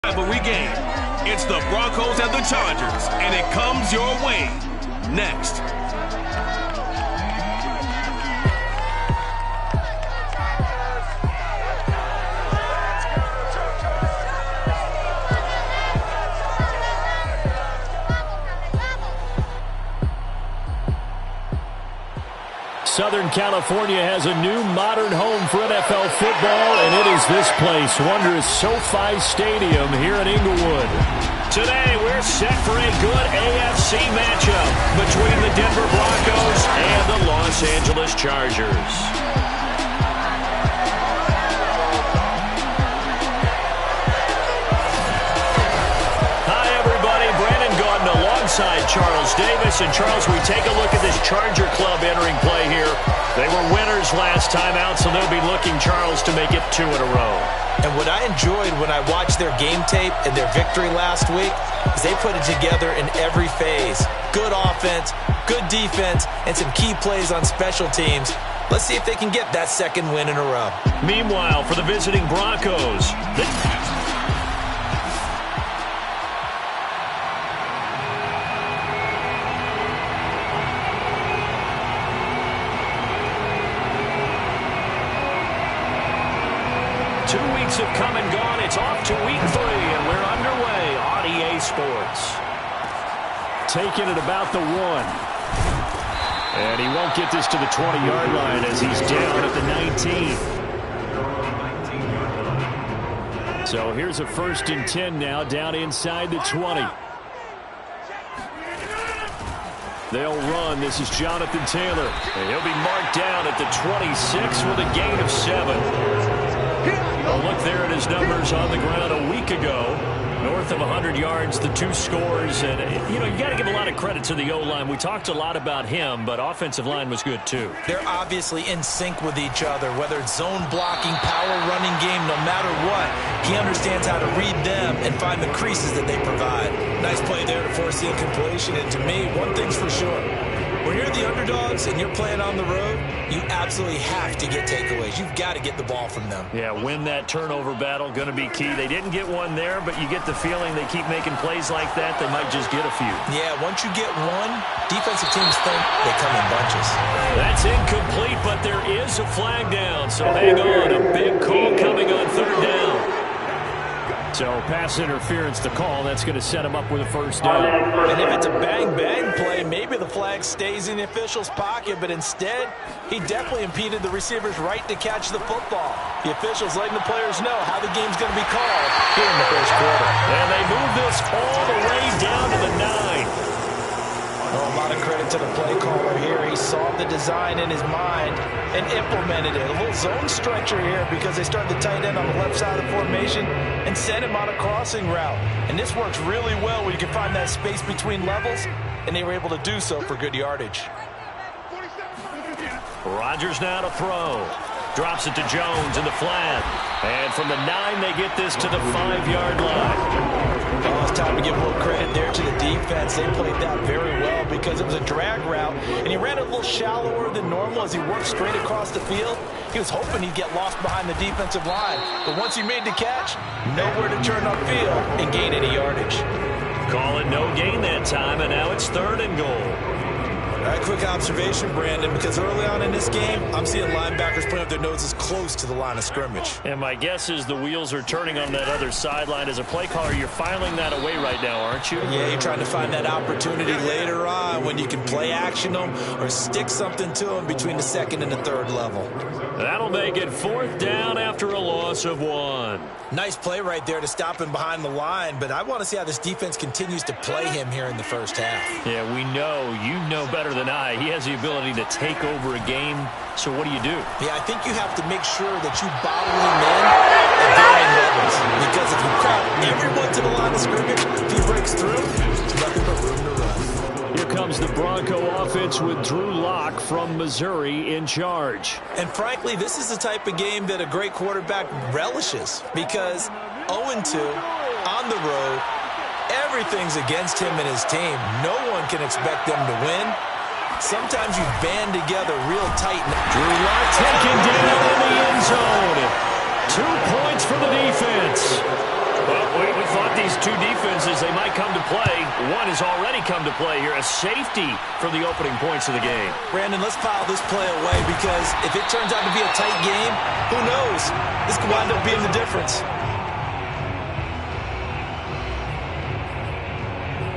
rivalry game. It's the Broncos and the Chargers, and it comes your way next. Southern California has a new modern home for NFL football, and it is this place, wondrous SoFi Stadium here in Inglewood. Today, we're set for a good AFC matchup between the Denver Broncos and the Los Angeles Chargers. Alongside Charles Davis. And Charles, we take a look at this Charger club entering play here. They were winners last time out, so they'll be looking, Charles, to make it 2 in a row. And what I enjoyed when I watched their game tape and their victory last week is they put it together in every phase. Good offense, good defense, and some key plays on special teams. Let's see if they can get that second win in a row. Meanwhile, for the visiting Broncos, 2 weeks have come and gone. It's off to week 3, and we're underway on EA Sports. Taking it about the 1. And he won't get this to the 20-yard line as he's down at the 19. So here's a 1st and 10 now, down inside the 20. They'll run. This is Jonathan Taylor. And he'll be marked down at the 26 with a gain of 7. Oh, look there at his numbers on the ground a week ago. North of 100 yards, the 2 scores. And, you know, you got to give a lot of credit to the O-line. We talked a lot about him, but offensive line was good, too. They're obviously in sync with each other, whether it's zone blocking, power running game, no matter what. He understands how to read them and find the creases that they provide. Nice play there to force the incompletion. And to me, one thing's for sure. When you're the underdogs and you're playing on the road, you absolutely have to get takeaways. You've got to get the ball from them. Yeah, win that turnover battle, going to be key. They didn't get one there, but you get the feeling they keep making plays like that, they might just get a few. Yeah, once you get one, defensive teams think they come in bunches. That's incomplete, but there is a flag down, so hang on. A big call coming on 3rd down. So pass interference the call. That's going to set him up with a 1st down. And if it's a bang-bang play, maybe the flag stays in the official's pocket, but instead, he definitely impeded the receiver's right to catch the football. The officials letting the players know how the game's going to be called here in the 1st quarter. And they move this all the way down to the 9. Oh, a lot of credit to the play caller here. He saw the design in his mind and implemented it. A little zone stretcher here because they started the tight end on the left side of the formation and sent him on a crossing route. And this works really well when you can find that space between levels, and they were able to do so for good yardage. Rodgers now to throw. Drops it to Jones in the flat. And from the 9, they get this to the 5-yard line. Oh, it's time to give a little credit there to the defense. They played that very well because it was a drag route, and he ran it a little shallower than normal as he worked straight across the field. He was hoping he'd get lost behind the defensive line, but once he made the catch, nowhere to turn upfield and gain any yardage. Call it no gain that time, and now it's 3rd and goal. All right, quick observation, Brandon, because early on in this game, I'm seeing linebackers putting up their noses close to the line of scrimmage. And my guess is the wheels are turning on that other sideline. As a play caller, you're filing that away right now, aren't you? Yeah, you're trying to find that opportunity later on when you can play action them or stick something to them between the 2nd and the 3rd level. That'll make it 4th down after a loss of 1. Nice play right there to stop him behind the line, but I want to see how this defense continues to play him here in the 1st half. Yeah, we know. You know better than I. He has the ability to take over a game. So what do you do? Yeah, I think you have to make sure that you bottle him in at varying levels. Because if you crowd everyone to the line of scrimmage, if he breaks through, there's nothing but room to run. Here comes the Bronco offense with Drew Lock from Missouri in charge. And frankly, this is the type of game that a great quarterback relishes. Because 0-2 on the road, everything's against him and his team. No one can expect them to win. Sometimes you band together real tight. Drew Lock taken down in the end zone. 2 points for the defense. Well, we thought these two defenses, they might come to play. One has already come to play here, a safety for the opening points of the game. Brandon, let's file this play away because if it turns out to be a tight game, who knows? This could wind up being the difference.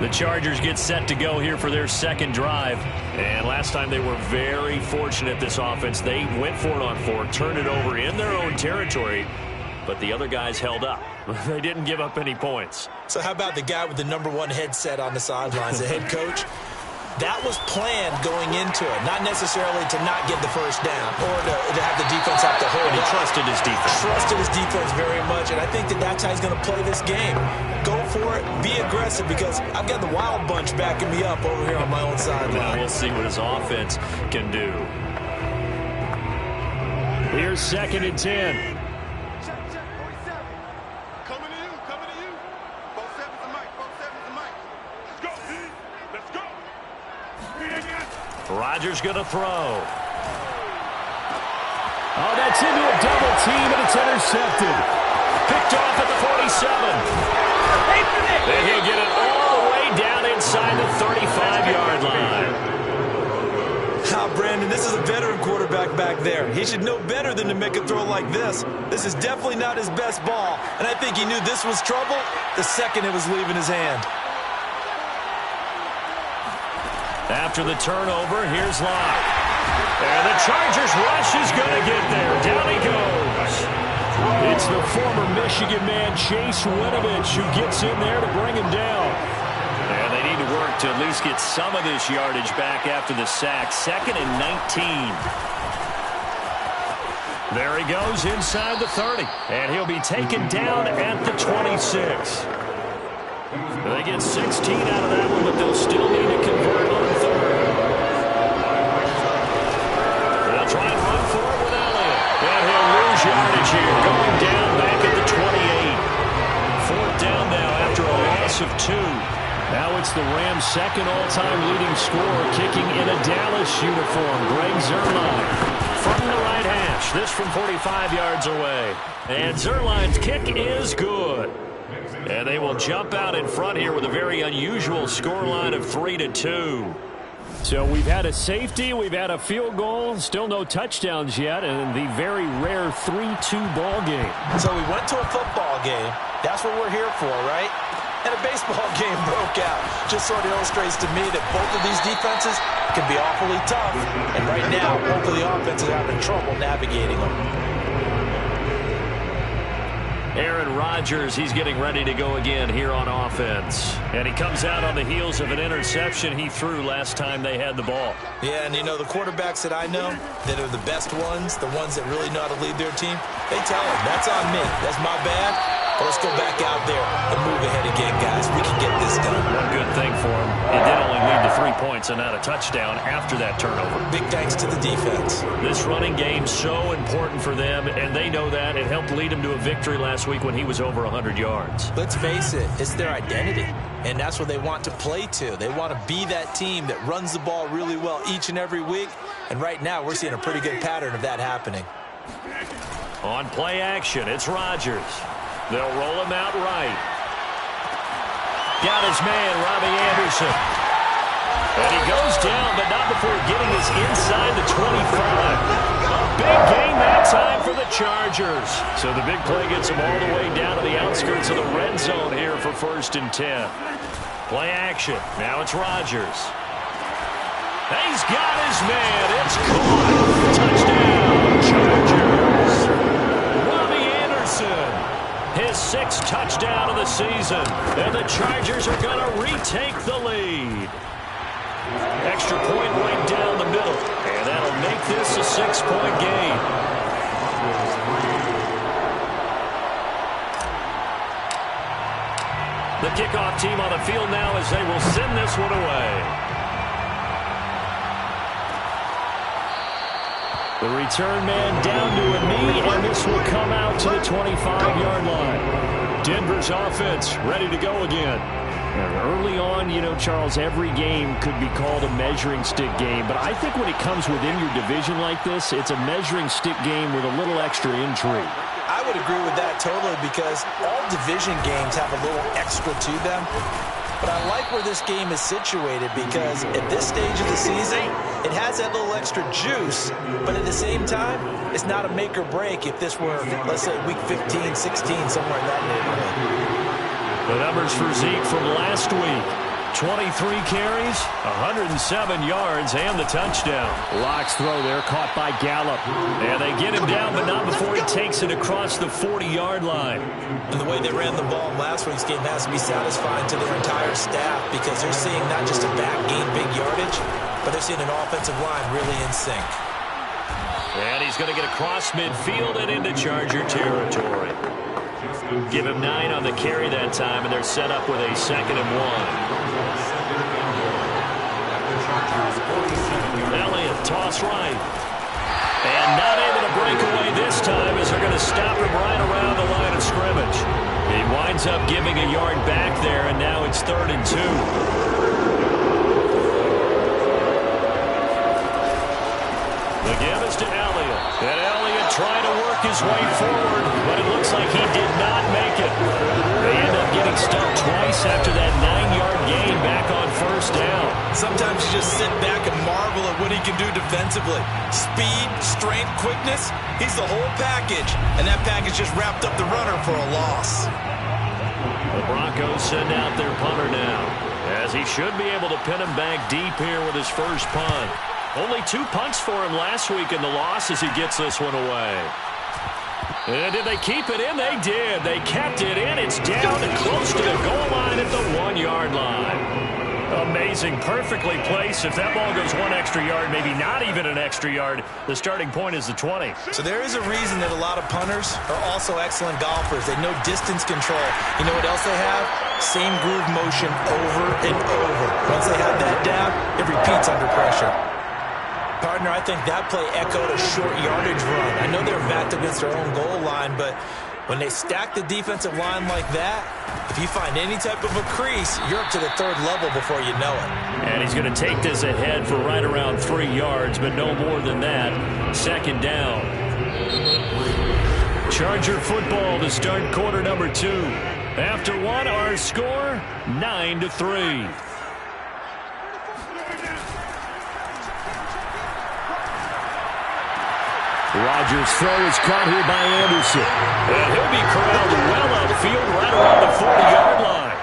The Chargers get set to go here for their second drive. And last time they were very fortunate, this offense. They went for it on 4, turned it over in their own territory, but the other guys held up. They didn't give up any points. So how about the guy with the #1 headset on the sidelines, the head coach? That was planned going into it, not necessarily to not get the first down or to have the defense have to hold And he up. trusted his defense. Trusted his defense very much, and I think that's how he's going to play this game. Go for it, be aggressive, because I've got the Wild Bunch backing me up over here on my own sideline. Now we'll see what his offense can do. Here's 2nd and 10. Coming to you. Both sevens and Mike. Let's go, D. Let's go. Rodgers going to throw. Oh, that's into a double team, and it's intercepted. Picked off at the 47. And he'll get it all the way down inside the 35-yard line. Brandon, this is a veteran quarterback back there. He should know better than to make a throw like this. This is definitely not his best ball, and I think he knew this was trouble the second it was leaving his hand. After the turnover, here's Locke. And the Chargers rush is going to get there. Down he goes. It's the former Michigan man, Chase Winovich, who gets in there to bring him down. And they need to work to at least get some of this yardage back after the sack. 2nd and 19. There he goes inside the 30. And he'll be taken down at the 26. They get 16 out of that one, but they'll still need to convert on 3rd. They'll try and run for it with Elliott. And he'll lose yardage here, going down back at the 28. 4th down now after a loss of 2. Now it's the Rams' second all-time leading scorer, kicking in a Dallas uniform, Greg Zuerlein. From the right hash, this from 45 yards away. And Zuerlein's kick is good. And they will jump out in front here with a very unusual scoreline of 3-2. So we've had a safety, we've had a field goal, still no touchdowns yet, and the very rare 3-2 ball game. So we went to a football game. That's what we're here for, right? And a baseball game broke out. Just sort of illustrates to me that both of these defenses can be awfully tough. And right now, both of the offenses are having trouble navigating them. Aaron Rodgers, he's getting ready to go again here on offense. And he comes out on the heels of an interception he threw last time they had the ball. Yeah, and you know, the quarterbacks that I know that are the best ones, the ones that really know how to lead their team, they tell them, that's on me. That's my bad. But let's go back out there and move ahead again, guys. We can get this done. One good thing for him, it did only lead to 3 points and not a touchdown after that turnover. Big thanks to the defense. This running game's so important for them, and they know that. It helped lead him to a victory last week when he was over 100 yards. Let's face it, it's their identity, and that's what they want to play to. They want to be that team that runs the ball really well each and every week, and right now we're seeing a pretty good pattern of that happening. On play action, it's Rodgers. They'll roll him out right. Got his man, Robbie Anderson. And he goes down, but not before getting us inside the 25. A big gain that time for the Chargers. So the big play gets them all the way down to the outskirts of the red zone here for 1st and 10. Play action. Now it's Rodgers. He's got his man. It's caught. Touchdown, Chargers. Robbie Anderson. His 6th touchdown of the season. And the Chargers are going to retake the lead. Extra point right down the middle. And that'll make this a 6-point game. The kickoff team on the field now as they will send this one away. The return man down to a knee, and this will come out to the 25-yard line. Denver's offense ready to go again. And early on, you know, Charles, every game could be called a measuring stick game. But I think when it comes within your division like this, it's a measuring stick game with a little extra intrigue. I would agree with that totally because all division games have a little extra to them. But I like where this game is situated because at this stage of the season, it has that little extra juice, but at the same time, it's not a make or break if this were, let's say, week 15, 16, somewhere in that neighborhood. The numbers for Zeke from last week. 23 carries, 107 yards, and the touchdown. Locke's throw there caught by Gallup. And they get him down, but not before he takes it across the 40-yard line. And the way they ran the ball in last week's game has to be satisfying to their entire staff because they're seeing not just a back gain big yardage, but they're seeing an offensive line really in sync. And he's going to get across midfield and into Charger territory. Give him 9 on the carry that time, and they're set up with a 2nd and 1. Elliott, toss right. And not able to break away this time as they're going to stop him right around the line of scrimmage. He winds up giving a yard back there, and now it's 3rd and 2. The give is to Elliott. And Elliott trying to work his way forward, but it looks like he did not make it. They end up getting stumped twice after that 9-yard gain back on 1st down. Sometimes you just sit back and marvel at what he can do defensively. Speed, strength, quickness, he's the whole package. And that package just wrapped up the runner for a loss. The Broncos send out their punter now, as he should be able to pin him back deep here with his first punt. Only 2 punts for him last week in the loss as he gets this one away. And did they keep it in? They did. They kept it in. It's down and close to the goal line at the 1-yard line. Amazing. Perfectly placed. If that ball goes 1 extra yard, maybe not even an extra yard, the starting point is the 20. So there is a reason that a lot of punters are also excellent golfers. They know distance control. You know what else they have? Same groove motion over and over. Once they have that down, it repeats under pressure. Partner, I think that play echoed a short yardage run. I know they're backed against their own goal line, but when they stack the defensive line like that, if you find any type of a crease, you're up to the 3rd level before you know it. And he's going to take this ahead for right around 3 yards, but no more than that. 2nd down. Charger football to start quarter number 2. After 1, our score, 9-3. Rodgers' throw is caught here by Anderson. And he'll be corralled well upfield right around the 40-yard line.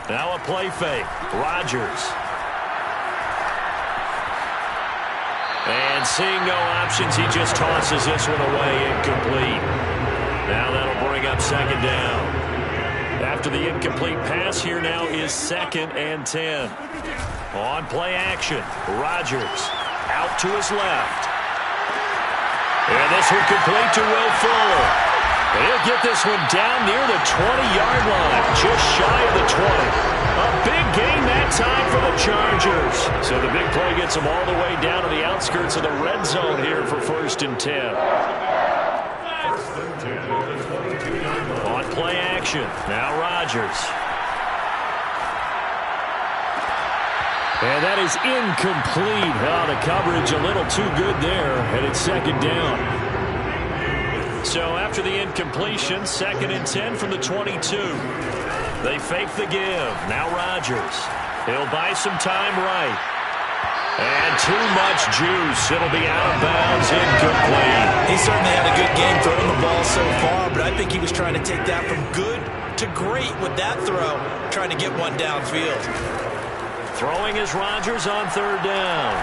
Now a play fake. Rodgers. And seeing no options, he just tosses this one away, incomplete. Now that'll bring up 2nd down. After the incomplete pass, here now is 2nd and 10. On play action, Rodgers out to his left. And this one complete to Will Fuller. He'll get this one down near the 20-yard line, just shy of the 20. A big gain that time for the Chargers. So the big play gets them all the way down to the outskirts of the red zone here for 1st and 10. On play action, now Rodgers. And that is incomplete. Oh, the coverage a little too good there, and it's 2nd down. So after the incompletion, 2nd and 10 from the 22. They fake the give. Now Rodgers. He'll buy some time right. And too much juice. It'll be out of bounds, incomplete. He certainly had a good game throwing the ball so far, but I think he was trying to take that from good to great with that throw, trying to get one downfield. Throwing is Rodgers on 3rd down.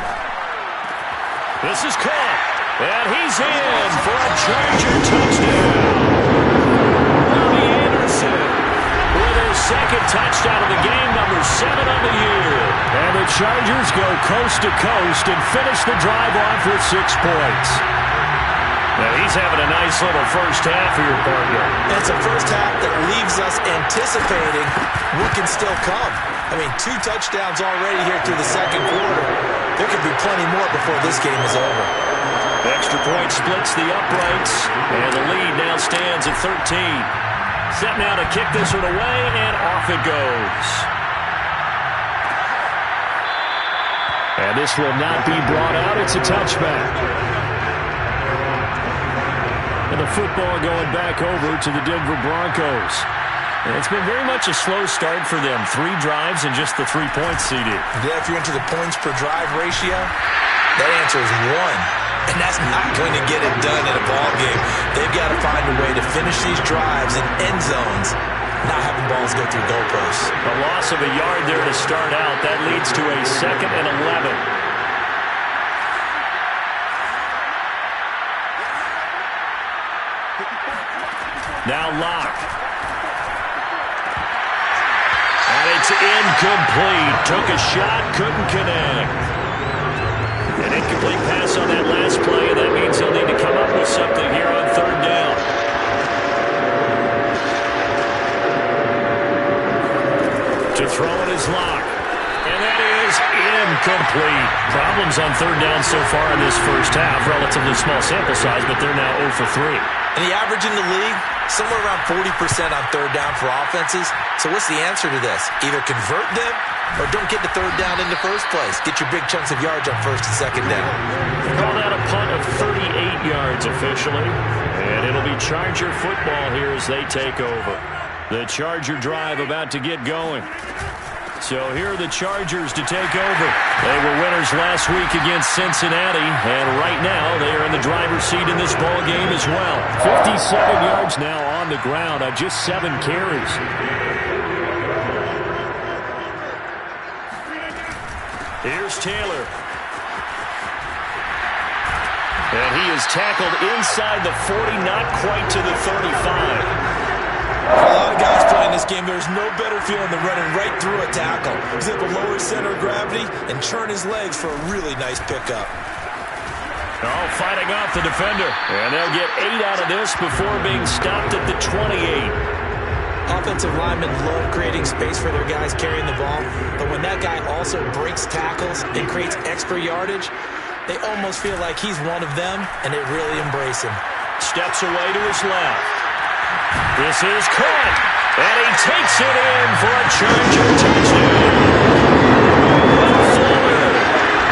This is caught, and he's in for a Charger touchdown. Robbie Anderson with his 2nd touchdown of the game, number 7 on the year. And the Chargers go coast to coast and finish the drive off with 6 points. Now he's having a nice little first half here, partner. It's a first half that leaves us anticipating what can still come. I mean, 2 touchdowns already here through the 2nd quarter. There could be plenty more before this game is over. The extra point splits the uprights, and the lead now stands at 13. Set now to kick this one away, and off it goes. And this will not be brought out. It's a touchback. And the football going back over to the Denver Broncos. And it's been very much a slow start for them. 3 drives and just the 3 points, CD. Yeah, if you're into the points per drive ratio, that answer is 1. And that's not going to get it done in a ball game. They've got to find a way to finish these drives in end zones, not having balls go through goalposts. A loss of a yard there to start out. That leads to a 2nd and 11. Now Locke. And it's incomplete. Took a shot, couldn't connect. An incomplete pass on that last play, and that means he'll need to come up with something here on 3rd down. To throw it is Locke. And that is incomplete. Problems on 3rd down so far in this first half. Relatively small sample size, but they're now 0 for 3. And the average in the league, somewhere around 40% on 3rd down for offenses. So what's the answer to this? Either convert them or don't get to 3rd down in the first place. Get your big chunks of yards on 1st and 2nd down. Call that a punt of 38 yards officially. And it'll be Charger football here as they take over. The Charger drive about to get going. So here are the Chargers to take over. They were winners last week against Cincinnati, and right now they are in the driver's seat in this ball game as well. 57 yards now on the ground on just 7 carries. Here's Taylor. And he is tackled inside the 40, not quite to the 35. A lot of guys playing this game, there's no better feeling than running right through a tackle. He's able to lower his center of gravity and churn his legs for a really nice pickup. Oh, fighting off the defender. And they'll get 8 out of this before being stopped at the 28. Offensive linemen love creating space for their guys carrying the ball, but when that guy also breaks tackles and creates extra yardage, they almost feel like he's one of them, and they really embrace him. Steps away to his left. This is caught, and he takes it in for a Charger touchdown. Fuller,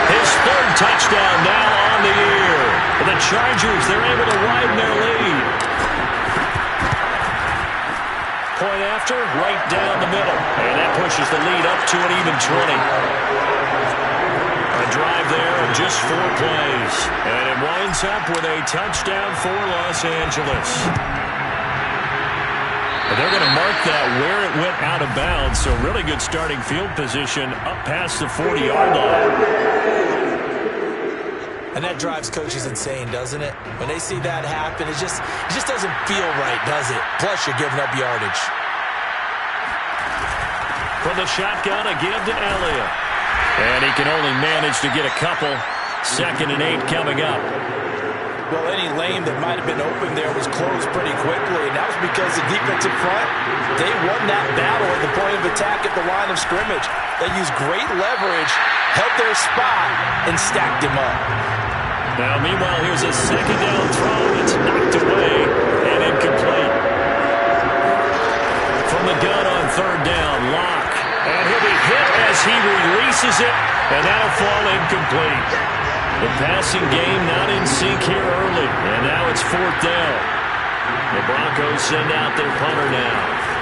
his 3rd touchdown now on the year. For the Chargers, they're able to widen their lead. Point after, right down the middle, and that pushes the lead up to an even 20. A drive there of just 4 plays, and it winds up with a touchdown for Los Angeles. And they're going to mark that where it went out of bounds, so really good starting field position up past the 40-yard line. And that drives coaches insane, doesn't it? When they see that happen, it just doesn't feel right, does it? Plus, you're giving up yardage. From the shotgun, a give to Elliott. And he can only manage to get a couple. 2nd and 8 coming up. Well, any lane that might have been open there was closed pretty quickly, and that was because the defensive front, they won that battle at the point of attack at the line of scrimmage. They used great leverage, held their spot, and stacked him up. Now, meanwhile, here's a 2nd down throw. It's knocked away and incomplete. From the gun on 3rd down, Locke. And he'll be hit as he releases it, and that'll fall incomplete. The passing game not in sync here early, and now it's 4th down. The Broncos send out their punter now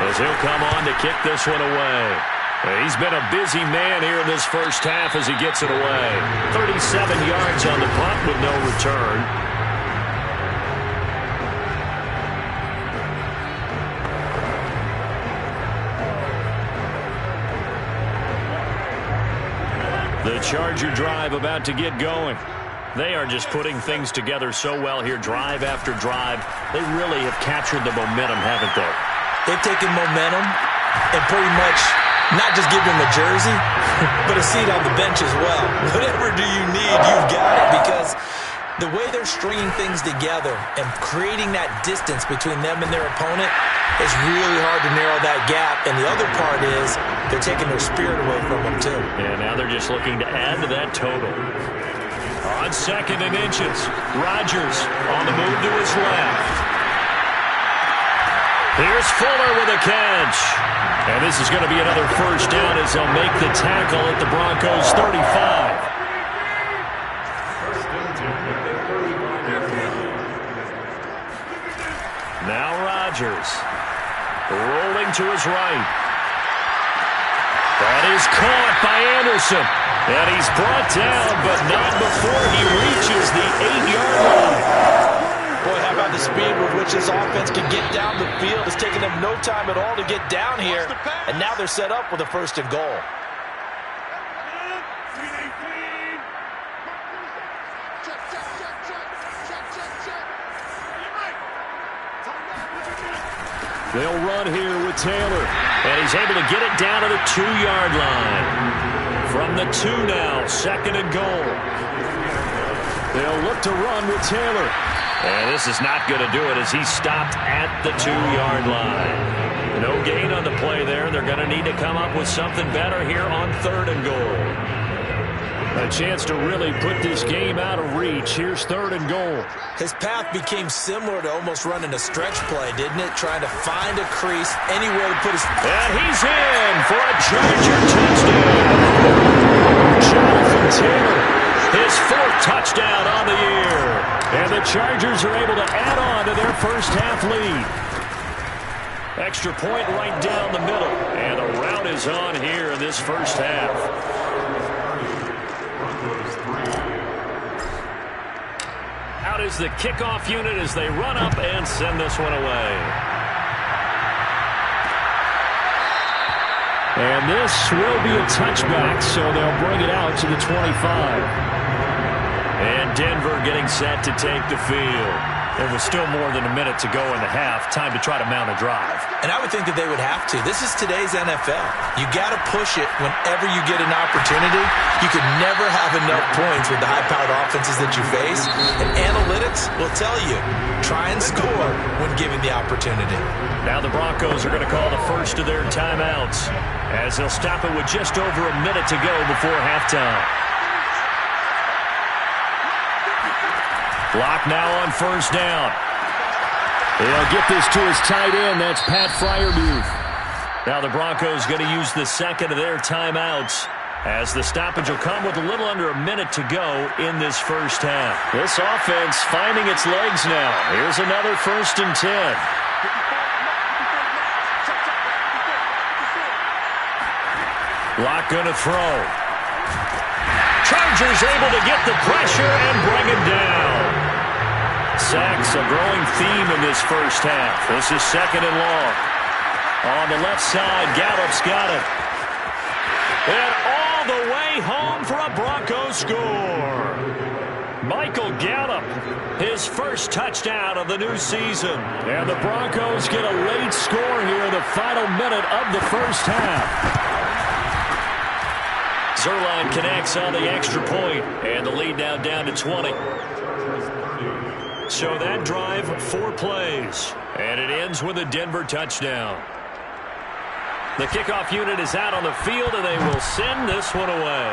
as he'll come on to kick this one away. He's been a busy man here in this first half as he gets it away. 37 yards on the punt with no return. The Charger drive about to get going. They are just putting things together so well here, drive after drive. They really have captured the momentum, haven't they? They've taken momentum and pretty much not just give them a jersey, but a seat on the bench as well. Whatever do you need, you've got it, because the way they're stringing things together and creating that distance between them and their opponent is really hard to narrow that gap. And the other part is they're taking their spirit away from them, too. And now they're just looking to add to that total. On 2nd and inches, Rodgers on the move to his left. Here's Fuller with a catch. And this is going to be another 1st down as they'll make the tackle at the Broncos' 35. Now Rodgers. Rolling to his right. That is caught by Anderson. And he's brought down, but not before he reaches the 8-yard line. Boy, how about the speed with which this offense can get down the field? It's taken them no time at all to get down here. And now they're set up with a 1st and goal. They'll run here with Taylor. And he's able to get it down to the 2-yard line. From the 2 now, 2nd and goal. They'll look to run with Taylor. And this is not going to do it as he's stopped at the 2-yard line. No gain on the play there. They're going to need to come up with something better here on 3rd and goal. A chance to really put this game out of reach. Here's 3rd and goal. His path became similar to almost running a stretch play, didn't it? Trying to find a crease, anywhere to put his... And he's in for a Charger touchdown. Jonathan Taylor. His 4th touchdown on the year. And the Chargers are able to add on to their first-half lead. Extra point right down the middle. And a rout is on here in this first half. Out is the kickoff unit as they run up and send this one away. And this will be a touchback, so they'll bring it out to the 25. And Denver getting set to take the field. There was still more than a minute to go in the half. Time to try to mount a drive. And I would think that they would have to. This is today's NFL. You got to push it whenever you get an opportunity. You could never have enough points with the high-powered offenses that you face. And analytics will tell you, try and score when given the opportunity. Now the Broncos are going to call the first of their timeouts as they'll stop it with just over a minute to go before halftime. Block now on 1st down. They'll get this to his tight end. That's Pat Freiermuth. Now the Broncos going to use the 2nd of their timeouts as the stoppage will come with a little under a minute to go in this first half. This offense finding its legs now. Here's another 1st and 10. Block going to throw. Chargers able to get the pressure and bring him down. Sacks a growing theme in this first half. This is 2nd and long. On the left side, Gallup's got it. And all the way home for a Broncos score. Michael Gallup, his first touchdown of the new season. And the Broncos get a late score here in the final minute of the first half. Zuerlein connects on the extra point, and the lead now down to 20. So that drive, 4 plays, and it ends with a Denver touchdown. The kickoff unit is out on the field, and they will send this one away.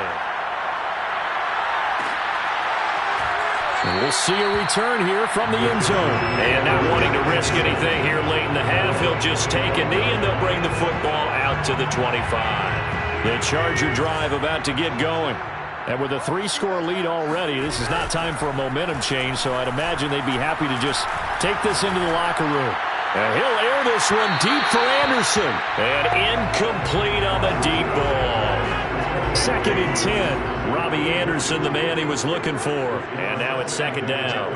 And we'll see a return here from the end zone. And not wanting to risk anything here late in the half, he'll just take a knee, and they'll bring the football out to the 25. The Charger drive about to get going. And with a 3-score lead already, this is not time for a momentum change, so I'd imagine they'd be happy to just take this into the locker room. And he'll air this one deep for Anderson. And incomplete on the deep ball. 2nd and 10. Robbie Anderson, the man he was looking for. And now it's 2nd down.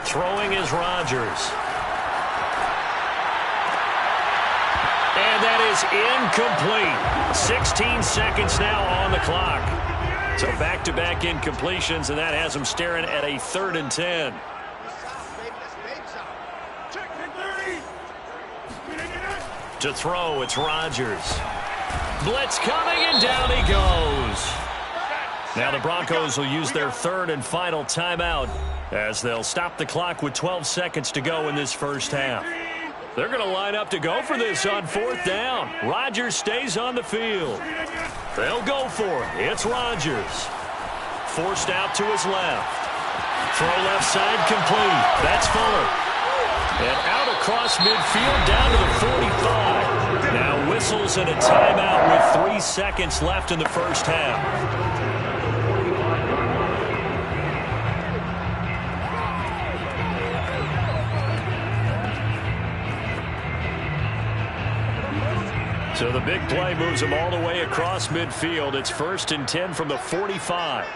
Throwing is Rodgers. And that is incomplete. 16 seconds now on the clock. So back-to-back incompletions, and that has them staring at a 3rd and 10. To throw, it's Rodgers. Blitz coming, and down he goes. Now the Broncos will use their 3rd and final timeout as they'll stop the clock with 12 seconds to go in this first half. They're going to line up to go for this on 4th down. Rodgers stays on the field. They'll go for it. It's Rodgers. Forced out to his left. Throw left side complete. That's Fuller. And out across midfield down to the 45. Now whistles and a timeout with 3 seconds left in the first half. the big play moves them all the way across midfield. It's 1st and 10 from the 45.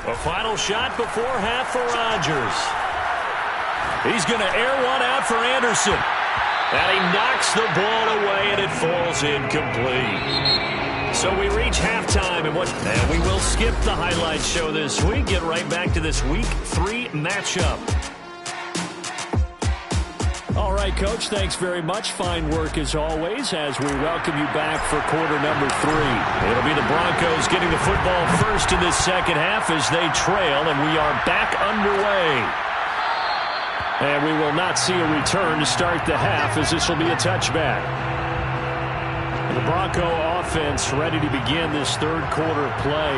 A final shot before half for Rodgers. He's going to air one out for Anderson. And he knocks the ball away, and it falls incomplete. So we reach halftime, and we will skip the highlight show this week. Get right back to this Week 3 matchup. All right, Coach, thanks very much. Fine work as always as we welcome you back for quarter number 3. It'll be the Broncos getting the football first in this second half as they trail, and we are back underway. And we will not see a return to start the half as this will be a touchback. The Bronco offense ready to begin this third quarter play.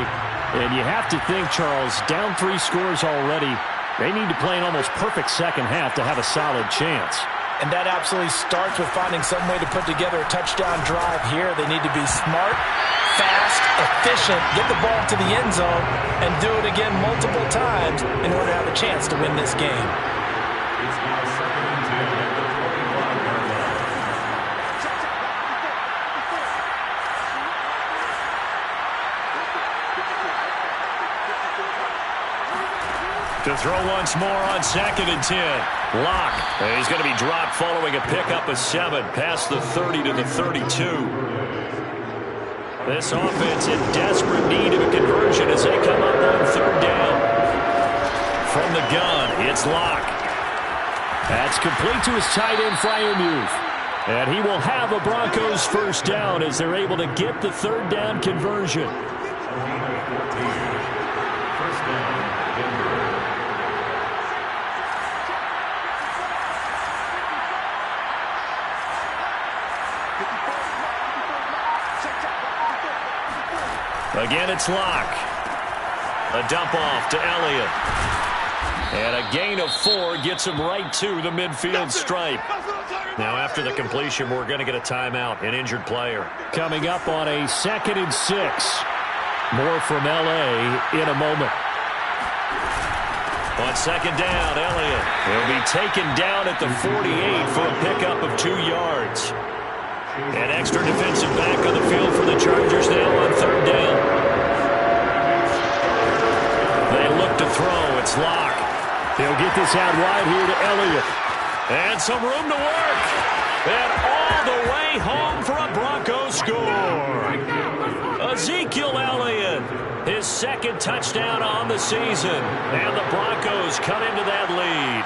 And you have to think, Charles, down 3 scores already. They need to play an almost perfect second half to have a solid chance. And that absolutely starts with finding some way to put together a touchdown drive here. They need to be smart, fast, efficient, get the ball to the end zone, and do it again multiple times in order to have a chance to win this game. To throw once more on 2nd and 10. Locke. He's going to be dropped following a pickup of 7 past the 30 to the 32. This offense in desperate need of a conversion as they come up on 3rd down. From the gun, it's Locke. That's complete to his tight end, Freiermuth. And he will have a Broncos first down as they're able to get the 3rd down conversion. Again, it's Locke. A dump off to Elliott. And a gain of 4 gets him right to the midfield stripe. Now, after the completion, we're going to get a timeout, an injured player. Coming up on a 2nd and 6. More from L.A. in a moment. On 2nd down, Elliott. He'll be taken down at the 48 for a pickup of 2 yards. An extra defensive back on the field for the Chargers now on 3rd down. They look to throw. It's Locke. They'll get this out wide here to Elliott. And some room to work. And all the way home for a Broncos score. Ezekiel Elliott, his 2nd touchdown on the season. And the Broncos come into that lead.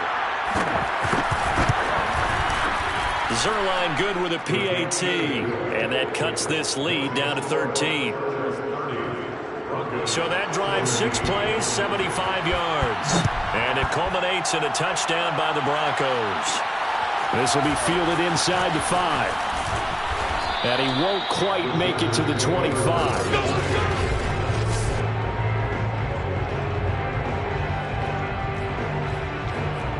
Zuerlein good with a PAT, and that cuts this lead down to 13. So that drives 6 plays, 75 yards. And it culminates in a touchdown by the Broncos. This will be fielded inside the 5. And he won't quite make it to the 25.